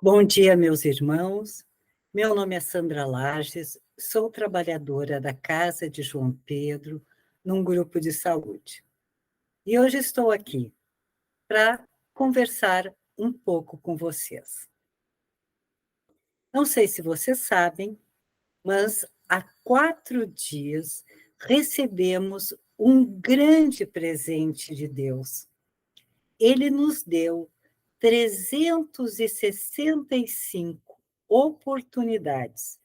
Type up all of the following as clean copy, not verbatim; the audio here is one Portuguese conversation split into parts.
Bom dia, meus irmãos. Meu nome é Sandra Lages, sou trabalhadora da Casa de João Pedro, num grupo de saúde. E hoje estou aqui para conversar um pouco com vocês. Não sei se vocês sabem, mas há 4 dias recebemos um grande presente de Deus. Ele nos deu 365 oportunidades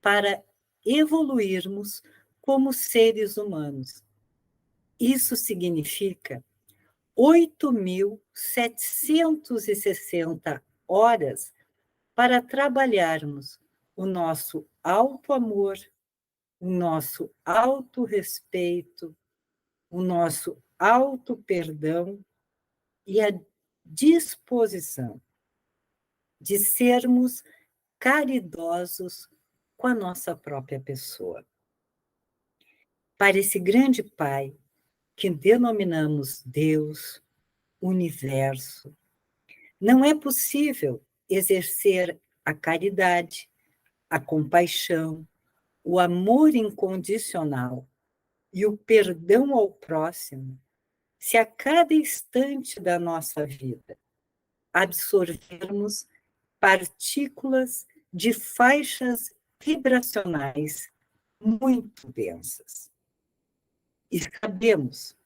para evoluirmos como seres humanos. Isso significa 8.760 horas para trabalharmos o nosso auto-amor, o nosso auto-respeito, o nosso auto-perdão e a disposição de sermos caridosos com a nossa própria pessoa. Para esse grande Pai, que denominamos Deus, universo, não é possível exercer a caridade, a compaixão, o amor incondicional e o perdão ao próximo se a cada instante da nossa vida absorvermos partículas de faixas vibracionais muito densas. E sabemos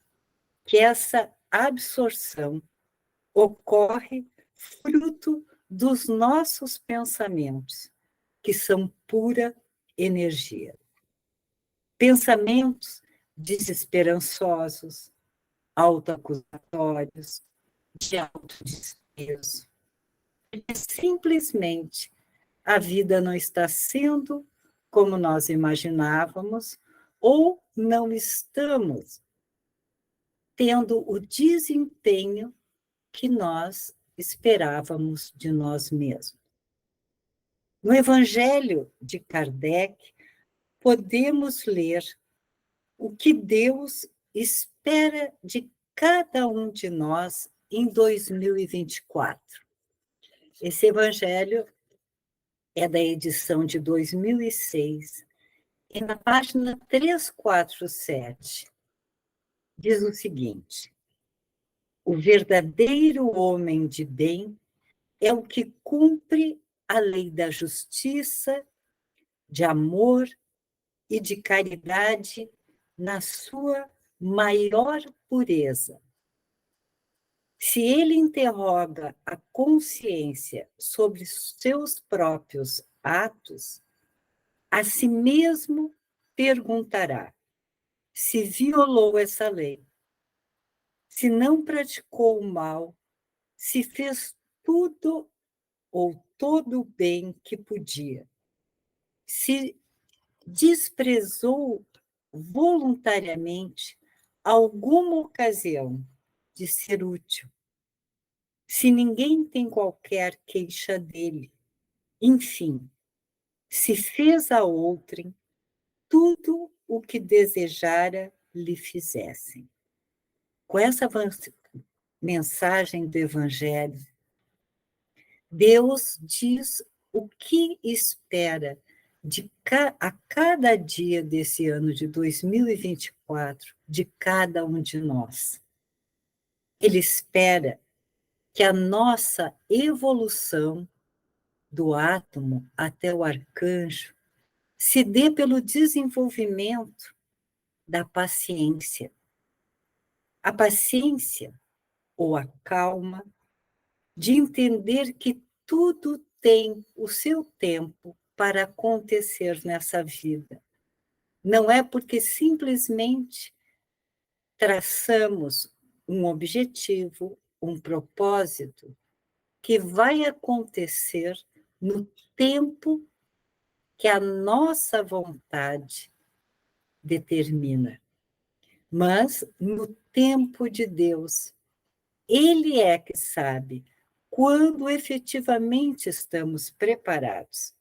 que essa absorção ocorre fruto dos nossos pensamentos, que são pura energia. Pensamentos desesperançosos, autoacusatórios, de autodesprezo. Porque simplesmente a vida não está sendo como nós imaginávamos ou não estamos tendo o desempenho que nós esperávamos de nós mesmos. No Evangelho de Kardec, podemos ler o que Deus espera de cada um de nós em 2024. Esse Evangelho é da edição de 2006, e na página 347 diz o seguinte: o verdadeiro homem de bem é o que cumpre a lei da justiça, de amor e de caridade na sua maior pureza. Se ele interroga a consciência sobre seus próprios atos, a si mesmo perguntará se violou essa lei, se não praticou o mal, se fez tudo ou todo o bem que podia, se desprezou voluntariamente alguma ocasião de ser útil, se ninguém tem qualquer queixa dele, enfim, se fez a outrem tudo o que desejara lhe fizessem. Com essa mensagem do Evangelho, Deus diz o que espera a cada dia desse ano de 2024, de cada um de nós. Ele espera que a nossa evolução do átomo até o arcanjo se dê pelo desenvolvimento da paciência. A paciência ou a calma de entender que tudo tem o seu tempo para acontecer nessa vida. Não é porque simplesmente traçamos um objetivo, um propósito, que vai acontecer no tempo que a nossa vontade determina. Mas no tempo de Deus, Ele é que sabe quando efetivamente estamos preparados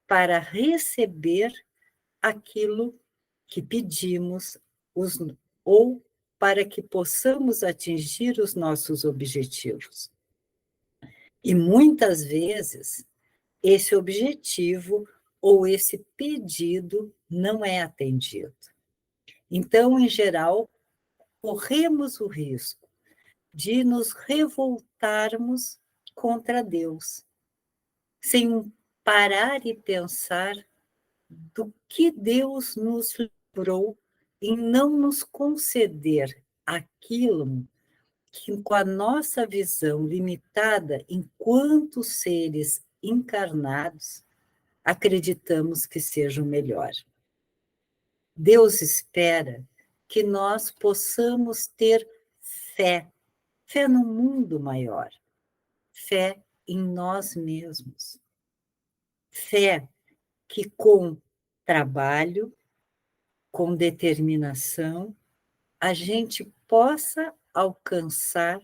para receber aquilo que pedimos ou para que possamos atingir os nossos objetivos. E muitas vezes esse objetivo ou esse pedido não é atendido. Então, em geral, corremos o risco de nos revoltarmos contra Deus, sem parar e pensar do que Deus nos livrou em não nos conceder aquilo que, com a nossa visão limitada enquanto seres encarnados, acreditamos que seja o melhor. Deus espera que nós possamos ter fé, fé no mundo maior, fé em nós mesmos, fé que com trabalho, com determinação, a gente possa alcançar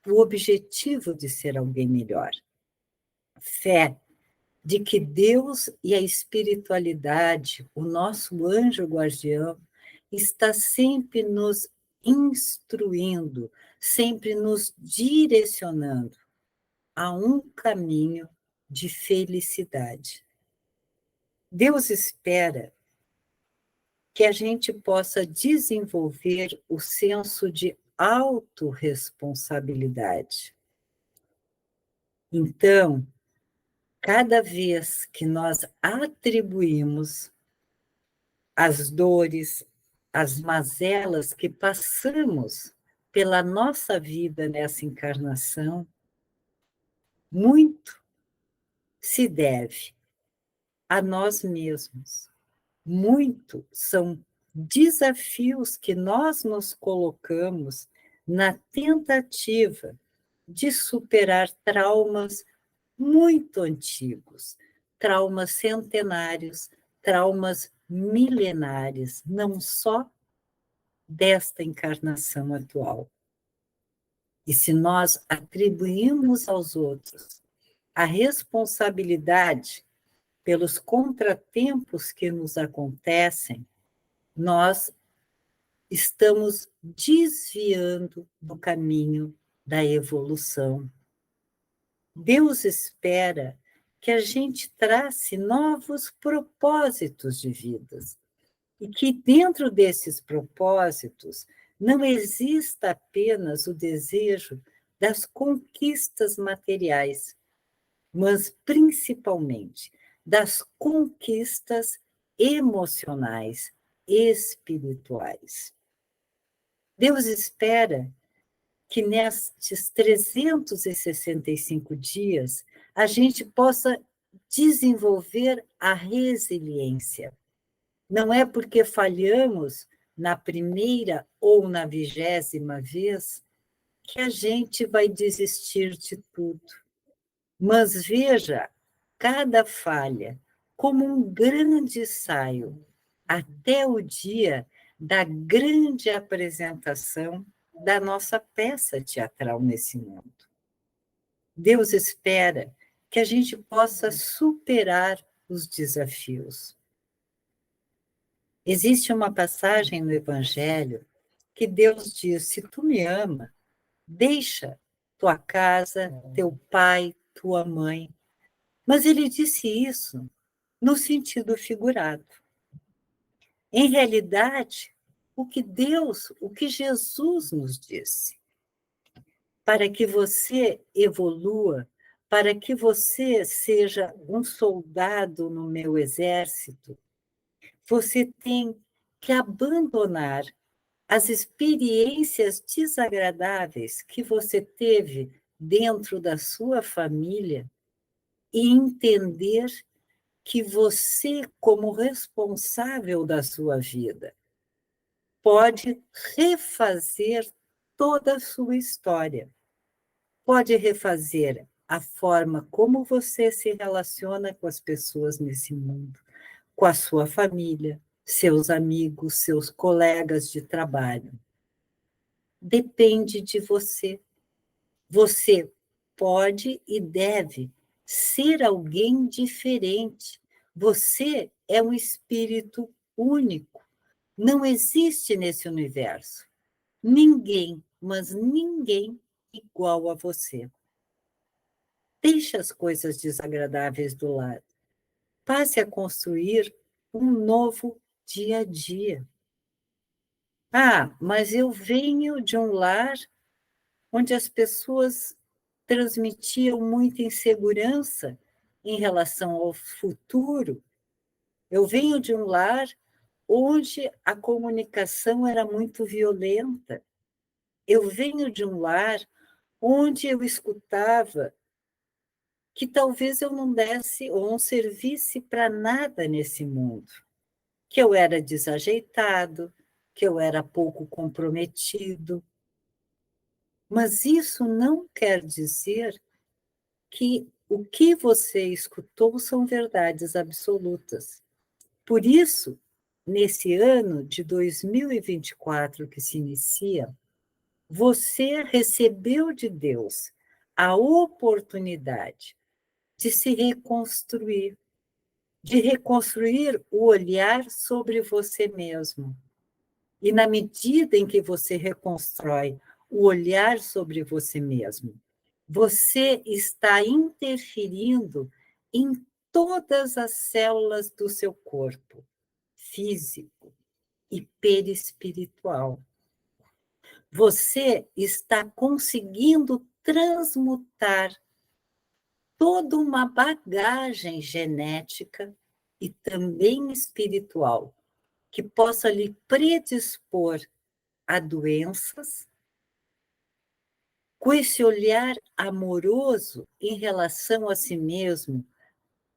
o objetivo de ser alguém melhor. Fé de que Deus e a espiritualidade, o nosso anjo guardião, está sempre nos instruindo, sempre nos direcionando a um caminho de felicidade. Deus espera que a gente possa desenvolver o senso de autorresponsabilidade. Então, cada vez que nós atribuímos as dores, as mazelas que passamos pela nossa vida nessa encarnação, muito se deve a nós mesmos. Muito são desafios que nós nos colocamos na tentativa de superar traumas muito antigos, traumas centenários, traumas milenares, não só desta encarnação atual. E se nós atribuímos aos outros a responsabilidade pelos contratempos que nos acontecem, nós estamos desviando do caminho da evolução. Deus espera que a gente trace novos propósitos de vidas e que dentro desses propósitos não exista apenas o desejo das conquistas materiais, mas principalmente das conquistas emocionais, espirituais. Deus espera que nestes 365 dias a gente possa desenvolver a resiliência. Não é porque falhamos na primeira ou na 20ª vez que a gente vai desistir de tudo. Mas veja cada falha como um grande ensaio até o dia da grande apresentação da nossa peça teatral nesse mundo. Deus espera que a gente possa superar os desafios. Existe uma passagem no Evangelho que Deus diz: se tu me ama, deixa tua casa, teu pai, tua mãe. Mas ele disse isso no sentido figurado. Em realidade, o que Jesus nos disse, para que você evolua, para que você seja um soldado no meu exército, você tem que abandonar as experiências desagradáveis que você teve dentro da sua família e entender que você, como responsável da sua vida, pode refazer toda a sua história. Pode refazer a forma como você se relaciona com as pessoas nesse mundo, com a sua família, seus amigos, seus colegas de trabalho. Depende de você. Você pode e deve ser alguém diferente. Você é um espírito único. Não existe nesse universo ninguém, mas ninguém igual a você. Deixe as coisas desagradáveis do lado. Passe a construir um novo dia a dia. Ah, mas eu venho de um lar onde as pessoas transmitiam muita insegurança em relação ao futuro. Eu venho de um lar onde a comunicação era muito violenta. Eu venho de um lar onde eu escutava que talvez eu não desse ou não servisse para nada nesse mundo, que eu era desajeitado, que eu era pouco comprometido. Mas isso não quer dizer que o que você escutou são verdades absolutas. Por isso, nesse ano de 2024 que se inicia, você recebeu de Deus a oportunidade de se reconstruir, de reconstruir o olhar sobre você mesmo. E na medida em que você reconstrói o olhar sobre você mesmo, você está interferindo em todas as células do seu corpo, físico e perispiritual. Você está conseguindo transmutar toda uma bagagem genética e também espiritual que possa lhe predispor a doenças, com esse olhar amoroso em relação a si mesmo,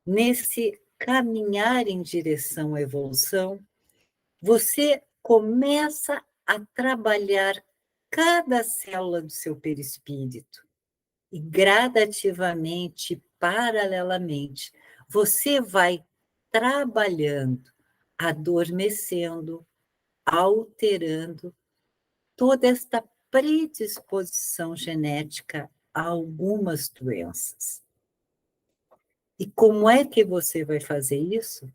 nesse caminhar em direção à evolução, você começa a trabalhar cada célula do seu perispírito e gradativamente, paralelamente, você vai trabalhando, adormecendo, alterando toda esta predisposição genética a algumas doenças. E como é que você vai fazer isso?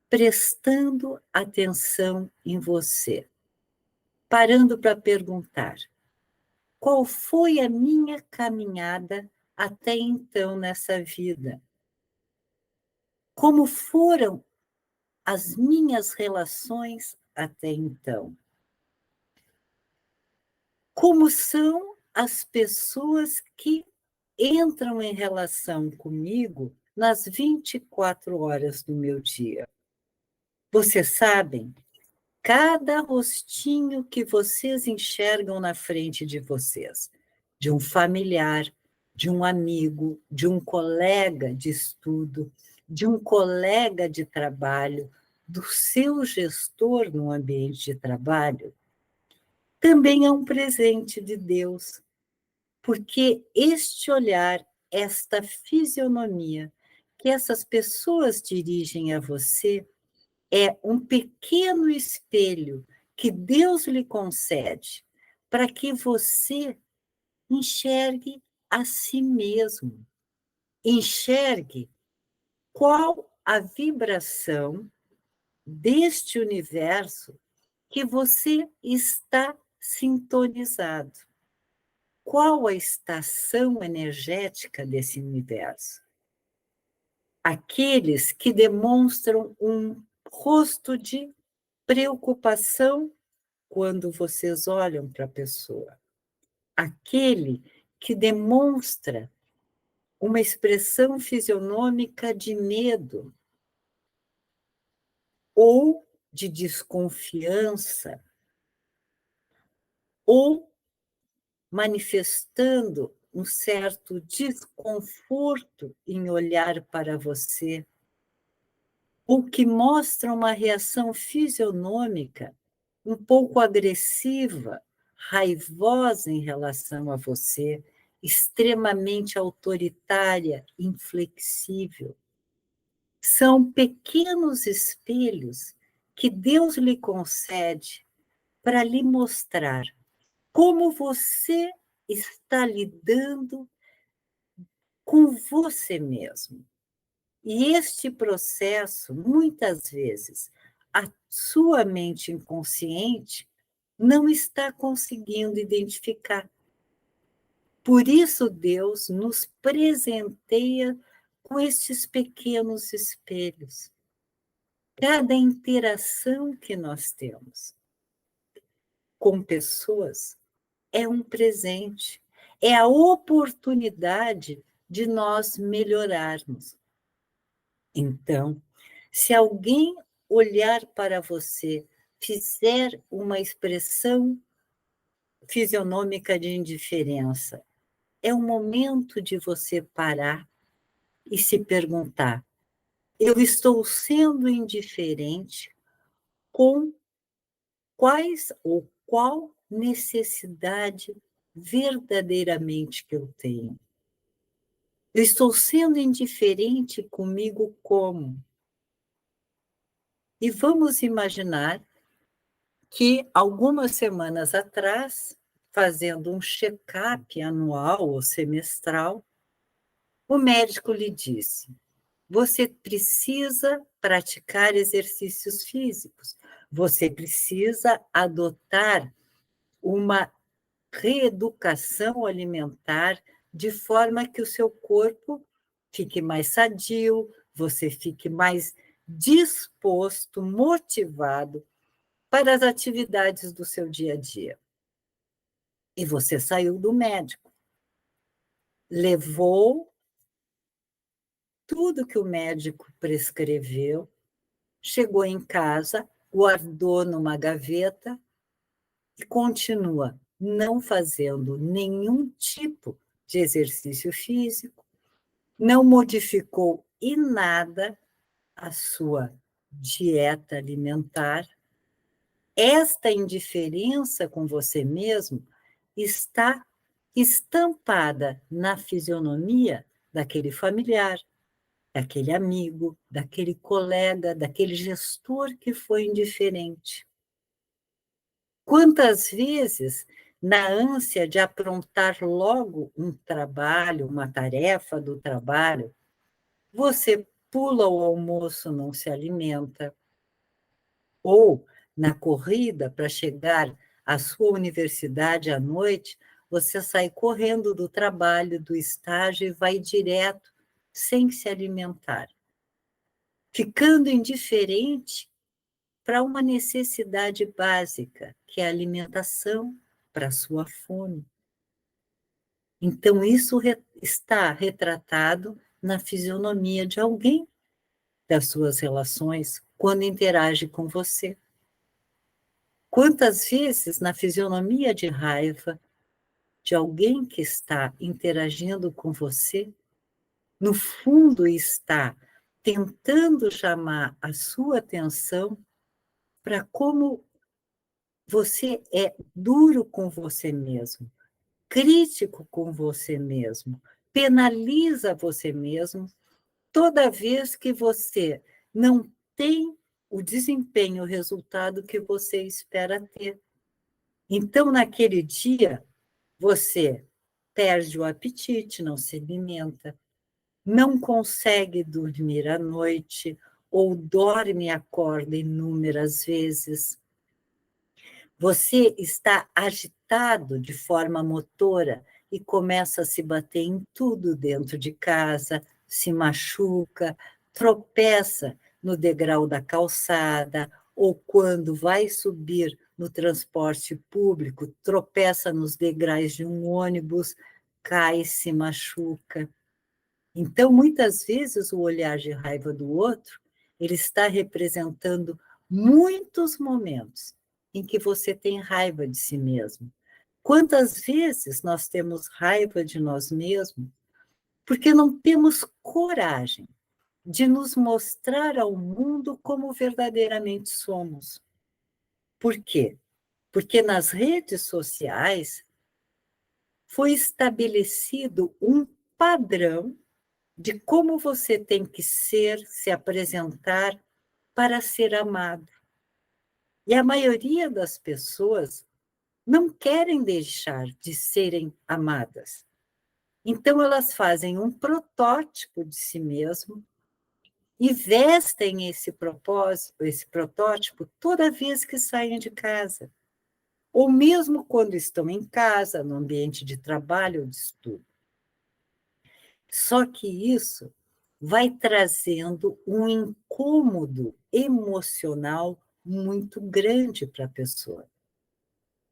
Prestando atenção em você, parando para perguntar: qual foi a minha caminhada até então nessa vida? Como foram as minhas relações até então? Como são as pessoas que entram em relação comigo nas 24 horas do meu dia? Vocês sabem, cada rostinho que vocês enxergam na frente de vocês, de um familiar, de um amigo, de um colega de estudo, de um colega de trabalho, do seu gestor no ambiente de trabalho, também é um presente de Deus, porque este olhar, esta fisionomia que essas pessoas dirigem a você, é um pequeno espelho que Deus lhe concede para que você enxergue a si mesmo, enxergue qual a vibração deste universo que você está sintonizado. Qual a estação energética desse universo? Aqueles que demonstram um rosto de preocupação quando vocês olham para a pessoa. Aquele que demonstra uma expressão fisionômica de medo ou de desconfiança, ou manifestando um certo desconforto em olhar para você, ou que mostra uma reação fisionômica um pouco agressiva, raivosa em relação a você, extremamente autoritária, inflexível. São pequenos espelhos que Deus lhe concede para lhe mostrar como você está lidando com você mesmo. E este processo, muitas vezes, a sua mente inconsciente não está conseguindo identificar. Por isso, Deus nos presenteia com estes pequenos espelhos. Cada interação que nós temos com pessoas é um presente, é a oportunidade de nós melhorarmos. Então, se alguém olhar para você, fizer uma expressão fisionômica de indiferença, é o momento de você parar e se perguntar: eu estou sendo indiferente com quais ou qual necessidade verdadeiramente que eu tenho? Eu estou sendo indiferente comigo como? E vamos imaginar que algumas semanas atrás, fazendo um check-up anual ou semestral, o médico lhe disse: você precisa praticar exercícios físicos, você precisa adotar uma reeducação alimentar de forma que o seu corpo fique mais sadio, você fique mais disposto, motivado para as atividades do seu dia a dia. E você saiu do médico, levou tudo que o médico prescreveu, chegou em casa, guardou numa gaveta e continua não fazendo nenhum tipo de exercício físico, não modificou em nada a sua dieta alimentar. Esta indiferença com você mesmo está estampada na fisionomia daquele familiar, daquele amigo, daquele colega, daquele gestor que foi indiferente. Quantas vezes, na ânsia de aprontar logo um trabalho, uma tarefa do trabalho, você pula o almoço, não se alimenta, ou na corrida para chegar à sua universidade à noite, você sai correndo do trabalho, do estágio e vai direto, sem se alimentar, ficando indiferente para uma necessidade básica, que é a alimentação para a sua fome. Então, isso está retratado na fisionomia de alguém das suas relações quando interage com você. Quantas vezes na fisionomia de raiva de alguém que está interagindo com você, no fundo está tentando chamar a sua atenção para como você é duro com você mesmo, crítico com você mesmo, penaliza você mesmo toda vez que você não tem o desempenho, o resultado que você espera ter. Então, naquele dia, você perde o apetite, não se alimenta, não consegue dormir à noite, ou dorme e acorda inúmeras vezes. Você está agitado de forma motora e começa a se bater em tudo dentro de casa, se machuca, tropeça no degrau da calçada, ou quando vai subir no transporte público, tropeça nos degraus de um ônibus, cai e se machuca. Então, muitas vezes, o olhar de raiva do outro, ele está representando muitos momentos em que você tem raiva de si mesmo. Quantas vezes nós temos raiva de nós mesmos porque não temos coragem de nos mostrar ao mundo como verdadeiramente somos? Por quê? Porque nas redes sociais foi estabelecido um padrão de como você tem que ser, se apresentar para ser amado. E a maioria das pessoas não querem deixar de serem amadas. Então, elas fazem um protótipo de si mesmo e vestem esse propósito, esse protótipo, toda vez que saem de casa. ou mesmo quando estão em casa, no ambiente de trabalho ou de estudo. Só que isso vai trazendo um incômodo emocional muito grande para a pessoa.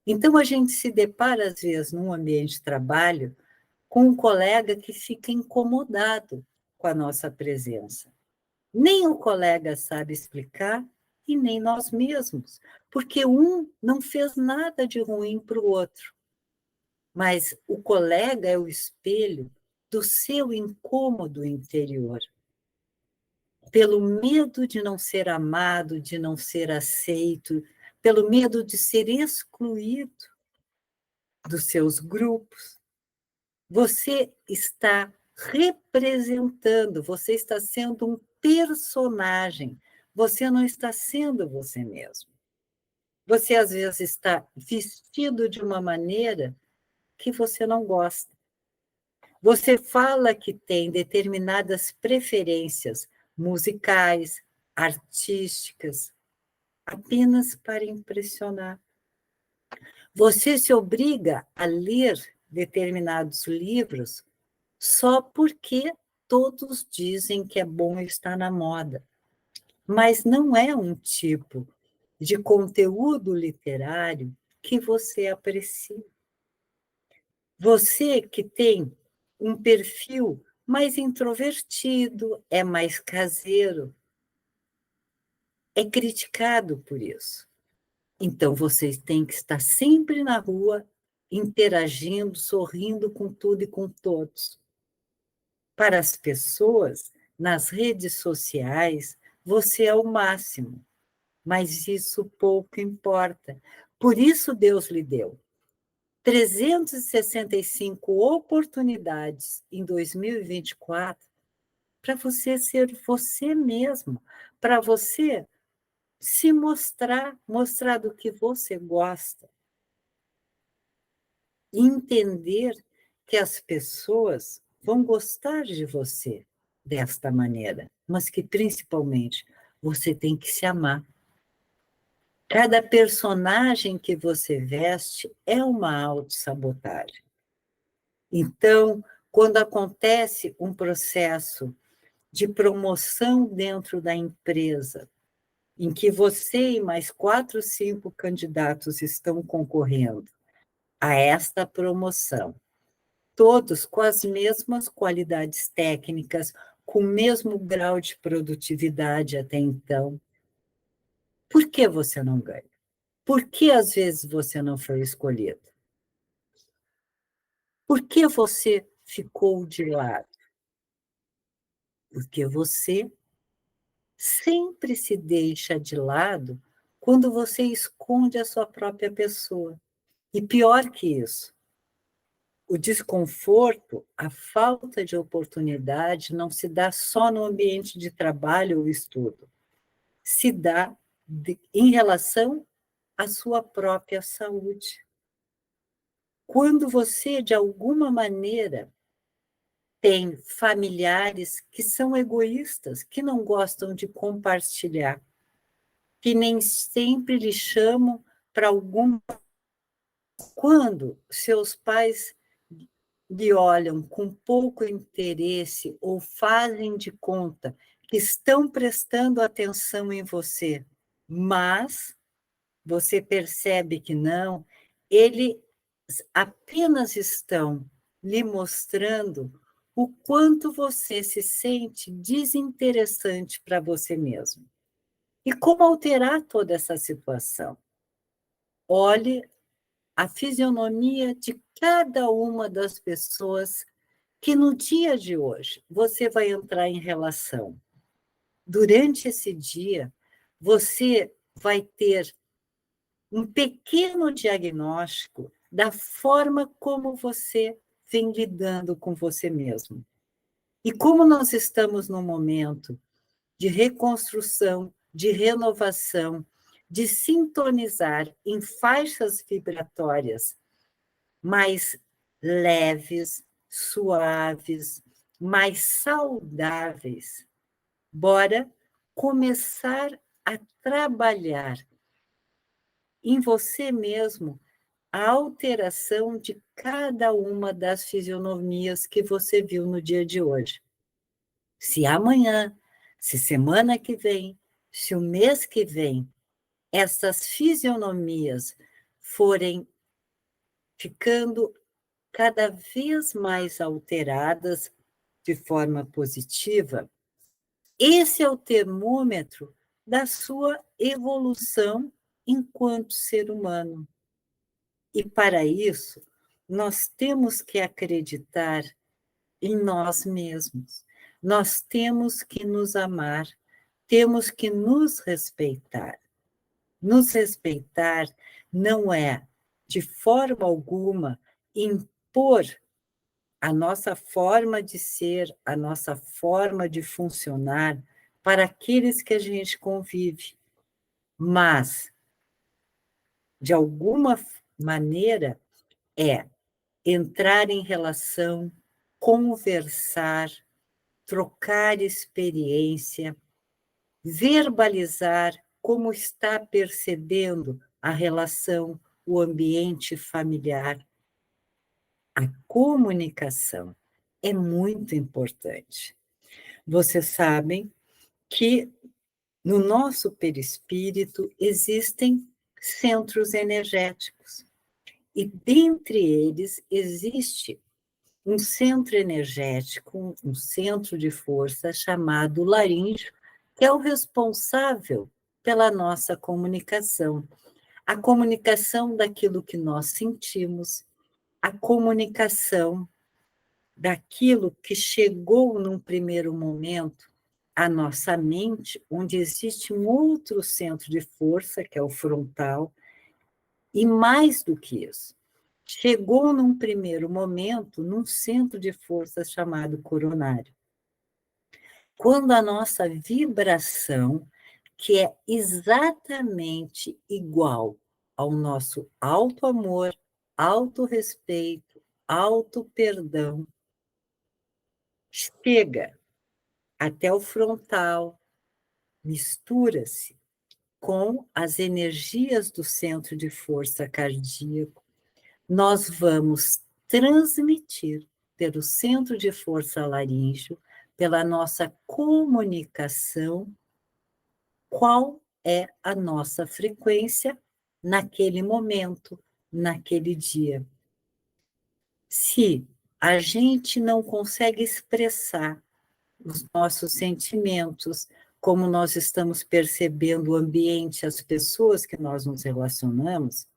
Então, a gente se depara, às vezes, num ambiente de trabalho, com um colega que fica incomodado com a nossa presença. Nem o colega sabe explicar e nem nós mesmos, porque um não fez nada de ruim para o outro, mas o colega é o espelho do seu incômodo interior. Pelo medo de não ser amado, de não ser aceito, pelo medo de ser excluído dos seus grupos, você está representando, você está sendo um personagem, você não está sendo você mesmo. Você, às vezes, está vestido de uma maneira que você não gosta. Você fala que tem determinadas preferências musicais, artísticas, apenas para impressionar. Você se obriga a ler determinados livros só porque todos dizem que é bom estar na moda, mas não é um tipo de conteúdo literário que você aprecia. Você que tem um perfil mais introvertido, é mais caseiro, é criticado por isso. Então, vocês têm que estar sempre na rua, interagindo, sorrindo com tudo e com todos. Para as pessoas, nas redes sociais, você é o máximo, mas isso pouco importa. Por isso Deus lhe deu 365 oportunidades em 2024 para você ser você mesmo, para você se mostrar, mostrar do que você gosta, e entender que as pessoas vão gostar de você desta maneira, mas que principalmente você tem que se amar. Cada personagem que você veste é uma autossabotagem. Então, quando acontece um processo de promoção dentro da empresa, em que você e mais 4, 5 candidatos estão concorrendo a esta promoção, todos com as mesmas qualidades técnicas, com o mesmo grau de produtividade até então, por que você não ganha? Por que às vezes você não foi escolhido? Por que você ficou de lado? Porque você sempre se deixa de lado quando você esconde a sua própria pessoa. E pior que isso, o desconforto, a falta de oportunidade não se dá só no ambiente de trabalho ou estudo, se dá em relação à sua própria saúde. Quando você, de alguma maneira, tem familiares que são egoístas, que não gostam de compartilhar, que nem sempre lhe chamam para algum. Quando seus pais lhe olham com pouco interesse ou fazem de conta que estão prestando atenção em você, mas você percebe que não, eles apenas estão lhe mostrando o quanto você se sente desinteressante para você mesmo. E como alterar toda essa situação? Olhe a fisionomia de cada uma das pessoas que no dia de hoje você vai entrar em relação. Durante esse dia, você vai ter um pequeno diagnóstico da forma como você vem lidando com você mesmo. E como nós estamos num momento de reconstrução, de renovação, de sintonizar em faixas vibratórias mais leves, suaves, mais saudáveis, bora começar a trabalhar em você mesmo a alteração de cada uma das fisionomias que você viu no dia de hoje. Se amanhã, se semana que vem, se o mês que vem, essas fisionomias forem ficando cada vez mais alteradas de forma positiva, esse é o termômetro da sua evolução enquanto ser humano. E para isso, nós temos que acreditar em nós mesmos. Nós temos que nos amar, temos que nos respeitar. Nos respeitar não é, de forma alguma, impor a nossa forma de ser, a nossa forma de funcionar para aqueles que a gente convive. Mas, de alguma maneira, é entrar em relação, conversar, trocar experiência, verbalizar como está percebendo a relação, o ambiente familiar. A comunicação é muito importante. Vocês sabem que no nosso perispírito existem centros energéticos, e dentre eles existe um centro energético, um centro de força chamado laríngeo, que é o responsável pela nossa comunicação. A comunicação daquilo que nós sentimos, a comunicação daquilo que chegou num primeiro momento à nossa mente, onde existe um outro centro de força, que é o frontal, e mais do que isso, chegou num primeiro momento num centro de força chamado coronário. Quando a nossa vibração, que é exatamente igual ao nosso auto-amor, auto-respeito, auto-perdão, chega até o frontal, mistura-se com as energias do centro de força cardíaco, nós vamos transmitir pelo centro de força laríngeo, pela nossa comunicação, qual é a nossa frequência naquele momento, naquele dia. Se a gente não consegue expressar os nossos sentimentos, como nós estamos percebendo o ambiente, as pessoas que nós nos relacionamos,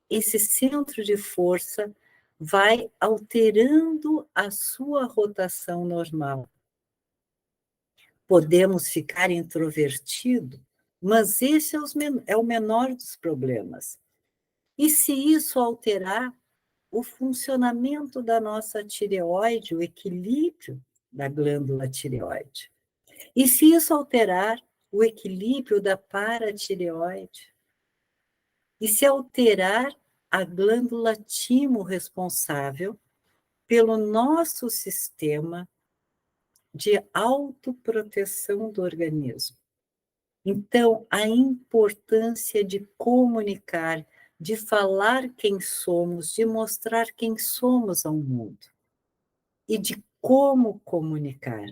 esse centro de força vai alterando a sua rotação normal. Podemos ficar introvertido, mas esse é o menor dos problemas. E se isso alterar o funcionamento da nossa tireoide, o equilíbrio da glândula tireoide? E se isso alterar o equilíbrio da paratireoide? E se alterar a glândula timo responsável pelo nosso sistema de autoproteção do organismo? Então, a importância de comunicar, de falar quem somos, de mostrar quem somos ao mundo e de como comunicar.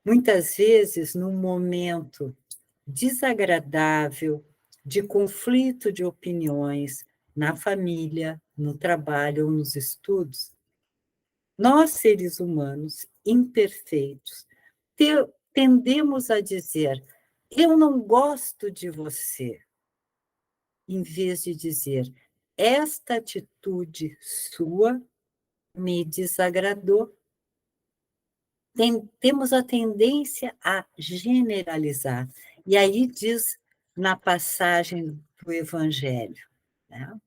Muitas vezes, num momento desagradável, de conflito de opiniões, na família, no trabalho ou nos estudos, nós, seres humanos imperfeitos, tendemos a dizer: eu não gosto de você, em vez de dizer: esta atitude sua me desagradou. Temos a tendência a generalizar. E aí diz na passagem do Evangelho, né?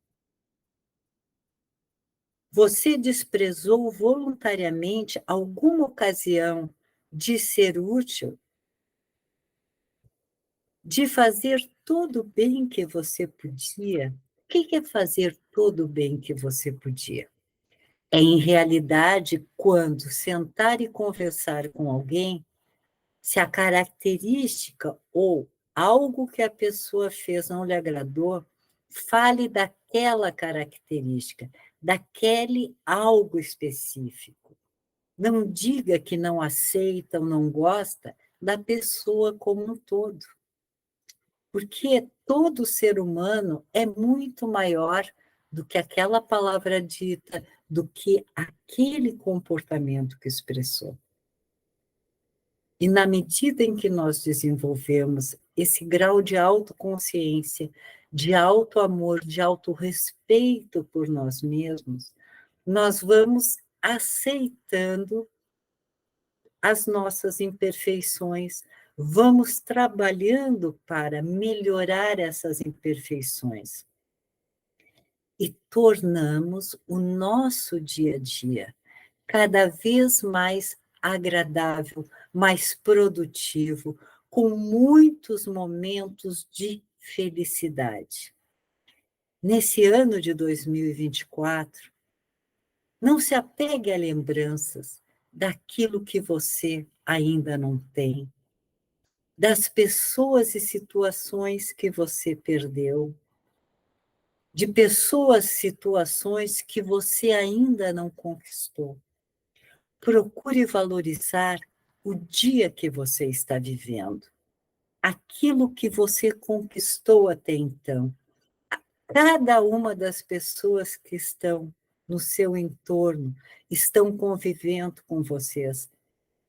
Você desprezou voluntariamente alguma ocasião de ser útil, de fazer todo o bem que você podia? O que é fazer todo o bem que você podia? É, em realidade, quando sentar e conversar com alguém, se a característica ou algo que a pessoa fez não lhe agradou, Fale daquela característica, daquele algo específico. Não diga que não aceita ou não gosta da pessoa como um todo. Porque todo ser humano é muito maior do que aquela palavra dita, do que aquele comportamento que expressou. E na medida em que nós desenvolvemos esse grau de autoconsciência, de autoamor, de autorrespeito por nós mesmos, nós vamos aceitando as nossas imperfeições, vamos trabalhando para melhorar essas imperfeições e tornamos o nosso dia a dia cada vez mais agradável, mais produtivo, com muitos momentos de felicidade. Nesse ano de 2024, não se apegue a lembranças daquilo que você ainda não tem, das pessoas e situações que você perdeu, de pessoas, situações que você ainda não conquistou. Procure valorizar o dia que você está vivendo, aquilo que você conquistou até então. Cada uma das pessoas que estão no seu entorno, estão convivendo com vocês,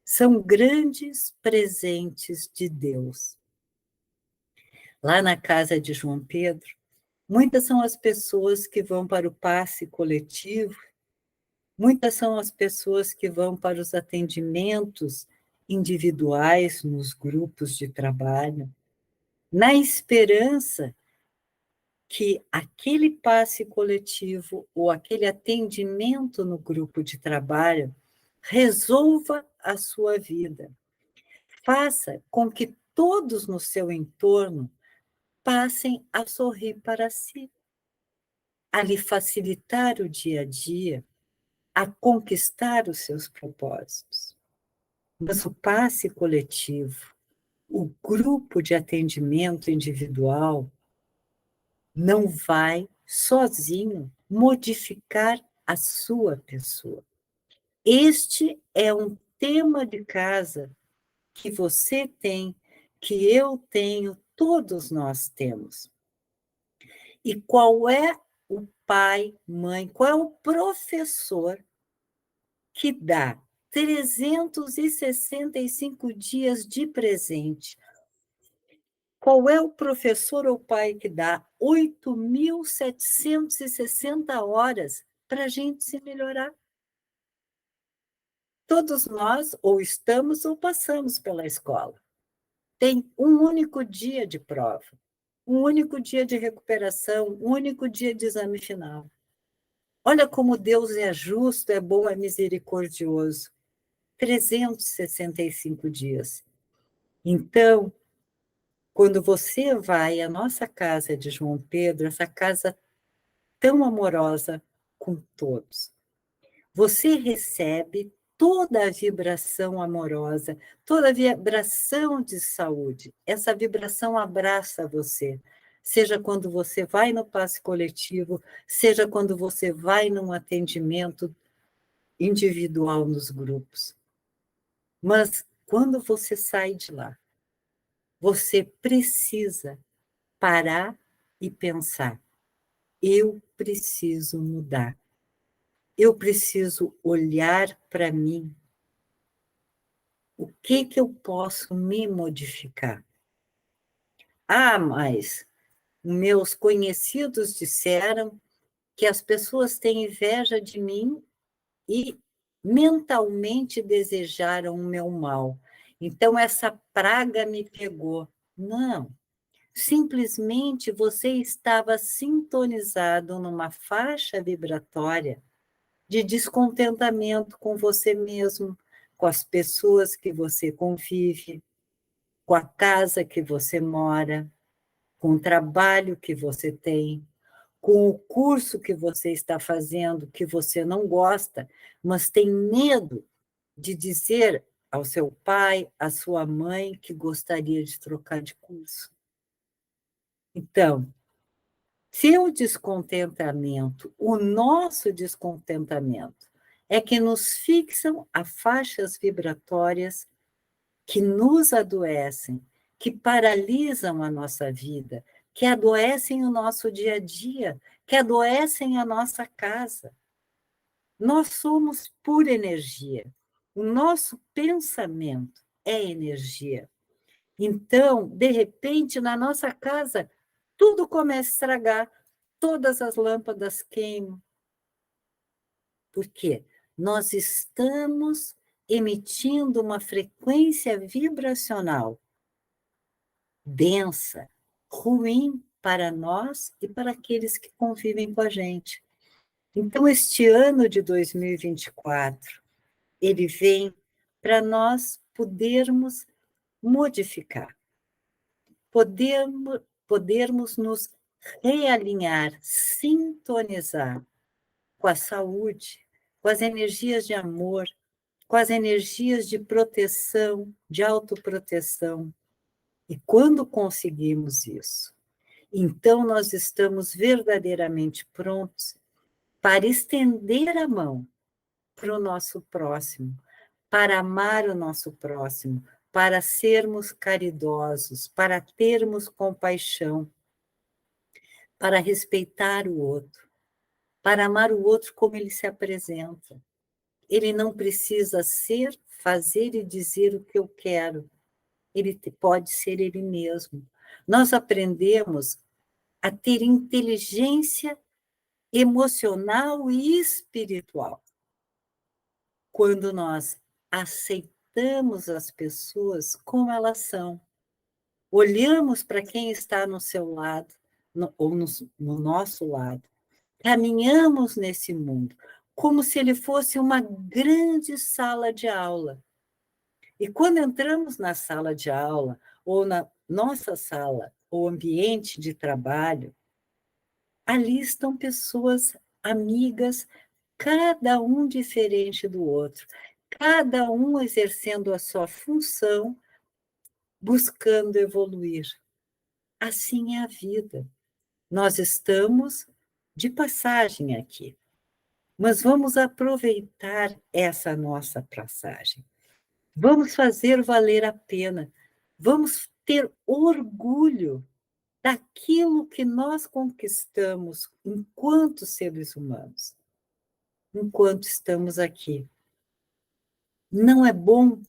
são grandes presentes de Deus. Lá na casa de João Pedro, muitas são as pessoas que vão para o passe coletivo, muitas são as pessoas que vão para os atendimentos individuais nos grupos de trabalho, na esperança que aquele passe coletivo ou aquele atendimento no grupo de trabalho resolva a sua vida. Faça com que todos no seu entorno passem a sorrir para si, a lhe facilitar o dia a dia, a conquistar os seus propósitos. Mas o passe coletivo, o grupo de atendimento individual, não vai sozinho modificar a sua pessoa. Este é um tema de casa que você tem, que eu tenho, todos nós temos. E qual é o pai, mãe, qual é o professor que dá 365 dias de presente? Qual é o professor ou pai que dá 8.760 horas para a gente se melhorar? Todos nós ou estamos ou passamos pela escola. Tem um único dia de prova, um único dia de recuperação, um único dia de exame final. Olha como Deus é justo, é bom, é misericordioso. 365 dias. Então, quando você vai à nossa casa de João Pedro, essa casa tão amorosa com todos, você recebe toda a vibração amorosa, toda a vibração de saúde. Essa vibração abraça você, seja quando você vai no passe coletivo, seja quando você vai num atendimento individual nos grupos. Mas quando você sai de lá, você precisa parar e pensar: eu preciso mudar. Eu preciso olhar para mim. O que eu posso me modificar? Ah, mas meus conhecidos disseram que as pessoas têm inveja de mim e mentalmente desejaram o meu mal. Então, essa praga me pegou. Não. Simplesmente você estava sintonizado numa faixa vibratória de descontentamento com você mesmo, com as pessoas que você convive, com a casa que você mora, com o trabalho que você tem, com o curso que você está fazendo, que você não gosta, mas tem medo de dizer ao seu pai, à sua mãe, que gostaria de trocar de curso. Então, Seu descontentamento, o nosso descontentamento, é que nos fixam a faixas vibratórias que nos adoecem, que paralisam a nossa vida, que adoecem o nosso dia a dia, que adoecem a nossa casa. Nós somos pura energia. O nosso pensamento é energia. Então, de repente, na nossa casa, tudo começa a estragar, todas as lâmpadas queimam. Por quê? Nós estamos emitindo uma frequência vibracional densa, ruim para nós e para aqueles que convivem com a gente. Então, este ano de 2024, ele vem para nós podermos modificar, podermos nos realinhar, sintonizar com a saúde, com as energias de amor, com as energias de proteção, de autoproteção. E quando conseguimos isso, então nós estamos verdadeiramente prontos para estender a mão para o nosso próximo, para amar o nosso próximo, para sermos caridosos, para termos compaixão, para respeitar o outro, para amar o outro como ele se apresenta. Ele não precisa ser, fazer e dizer o que eu quero. Ele pode ser ele mesmo. Nós aprendemos a ter inteligência emocional e espiritual quando nós aceitamos as pessoas como elas são. Olhamos para quem está no seu lado, ou no nosso lado. Caminhamos nesse mundo como se ele fosse uma grande sala de aula. E quando entramos na sala de aula, ou na nossa sala, ou ambiente de trabalho, ali estão pessoas amigas, cada um diferente do outro, cada um exercendo a sua função, buscando evoluir. Assim é a vida. Nós estamos de passagem aqui, mas vamos aproveitar essa nossa passagem. Vamos fazer valer a pena. Vamos ter orgulho daquilo que nós conquistamos enquanto seres humanos, enquanto estamos aqui. Não é bom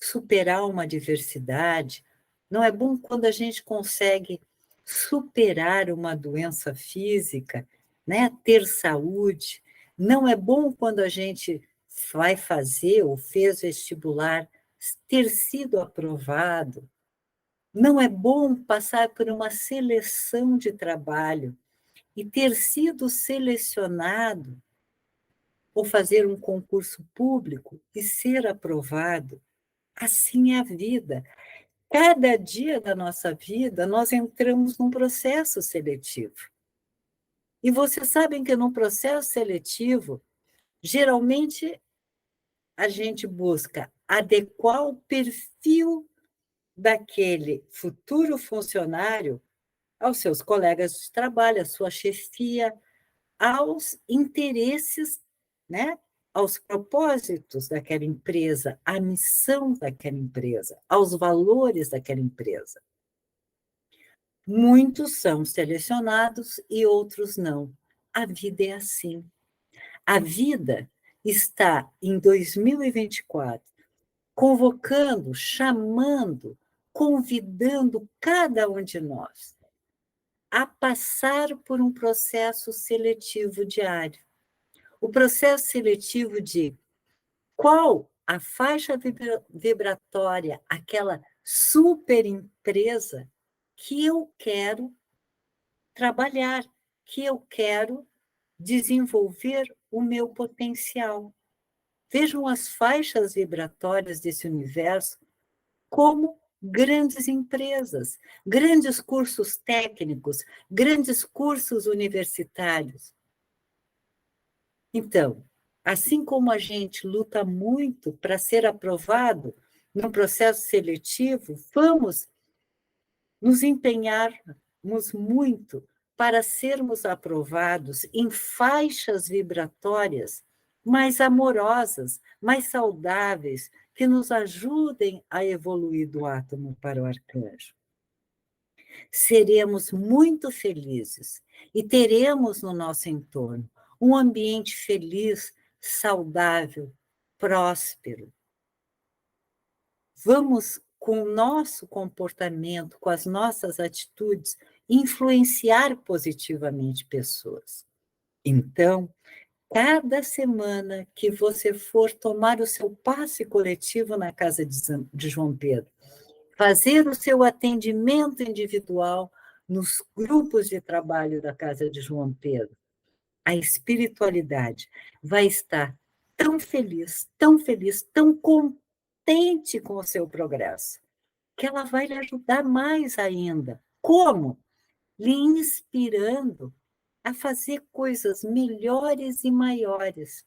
superar uma adversidade, não é bom quando a gente consegue superar uma doença física, né? Ter saúde. Não é bom quando a gente vai fazer ou fez vestibular, ter sido aprovado. Não é bom passar por uma seleção de trabalho e ter sido selecionado ou fazer um concurso público e ser aprovado. Assim é a vida. Cada dia da nossa vida, nós entramos num processo seletivo. E vocês sabem que no processo seletivo, geralmente a gente busca adequar o perfil daquele futuro funcionário aos seus colegas de trabalho, à sua chefia, aos interesses, né? Aos propósitos daquela empresa, à missão daquela empresa, aos valores daquela empresa. Muitos são selecionados e outros não. A vida é assim. A vida está, em 2024, convocando, chamando, convidando cada um de nós a passar por um processo seletivo diário. O processo seletivo de qual a faixa vibratória, aquela super empresa que eu quero trabalhar, que eu quero desenvolver o meu potencial. Vejam as faixas vibratórias desse universo como grandes empresas, grandes cursos técnicos, grandes cursos universitários. Então, assim como a gente luta muito para ser aprovado no processo seletivo, vamos nos empenharmos muito para sermos aprovados em faixas vibratórias mais amorosas, mais saudáveis, que nos ajudem a evoluir do átomo para o arcanjo. Seremos muito felizes e teremos no nosso entorno um ambiente feliz, saudável, próspero. Vamos, com o nosso comportamento, com as nossas atitudes, influenciar positivamente pessoas. Então, cada semana que você for tomar o seu passe coletivo na casa de João Pedro, fazer o seu atendimento individual nos grupos de trabalho da casa de João Pedro, a espiritualidade vai estar tão feliz, tão contente com o seu progresso, que ela vai lhe ajudar mais ainda. Como? Lhe inspirando a fazer coisas melhores e maiores.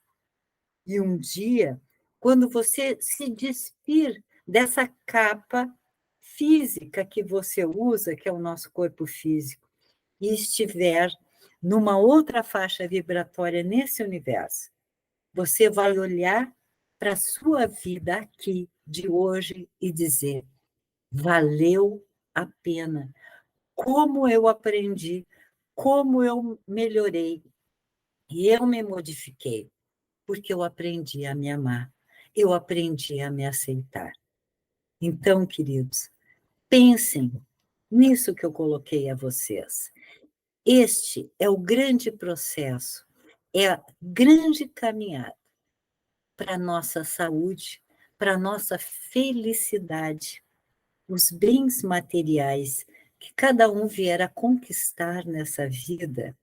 E um dia, quando você se despir dessa capa física que você usa, que é o nosso corpo físico, e estiver numa outra faixa vibratória nesse universo, você vai olhar para a sua vida aqui, de hoje, e dizer: valeu a pena. Como eu aprendi, como eu melhorei, e eu me modifiquei, porque eu aprendi a me amar, eu aprendi a me aceitar. Então, queridos, pensem nisso que eu coloquei a vocês. Este é o grande processo, é a grande caminhada para a nossa saúde, para a nossa felicidade, os bens materiais que cada um vier a conquistar nessa vida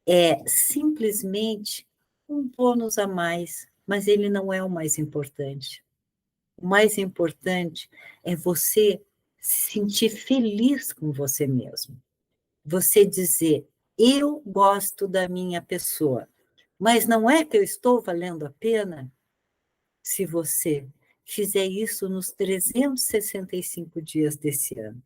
é simplesmente um bônus a mais, mas ele não é o mais importante. O mais importante é você se sentir feliz com você mesmo. Você dizer: eu gosto da minha pessoa, mas não é que eu estou valendo a pena? Se você fizer isso nos 365 dias desse ano,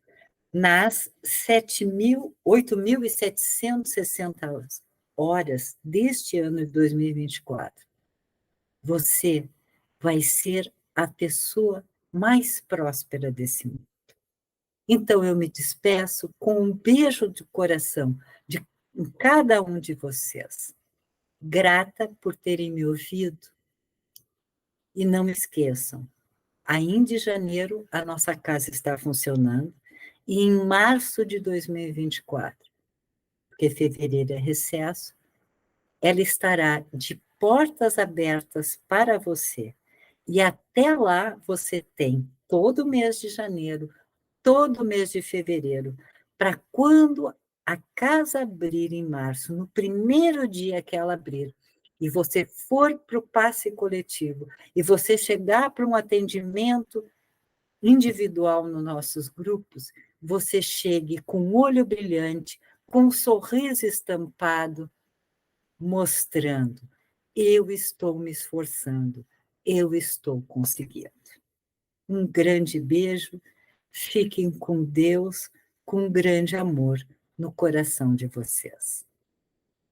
nas 8.760 horas deste ano de 2024, você vai ser a pessoa mais próspera desse mundo. Então, eu me despeço com um beijo de coração de cada um de vocês. Grata por terem me ouvido. E não me esqueçam, ainda em janeiro a nossa casa está funcionando e em março de 2024, porque fevereiro é recesso, ela estará de portas abertas para você. E até lá você tem todo mês de janeiro, todo mês de fevereiro, para quando a casa abrir em março, no primeiro dia que ela abrir, e você for para o passe coletivo, e você chegar para um atendimento individual nos nossos grupos, você chegue com o olho brilhante, com um sorriso estampado, mostrando: eu estou me esforçando, eu estou conseguindo. Um grande beijo, fiquem com Deus, com um grande amor no coração de vocês.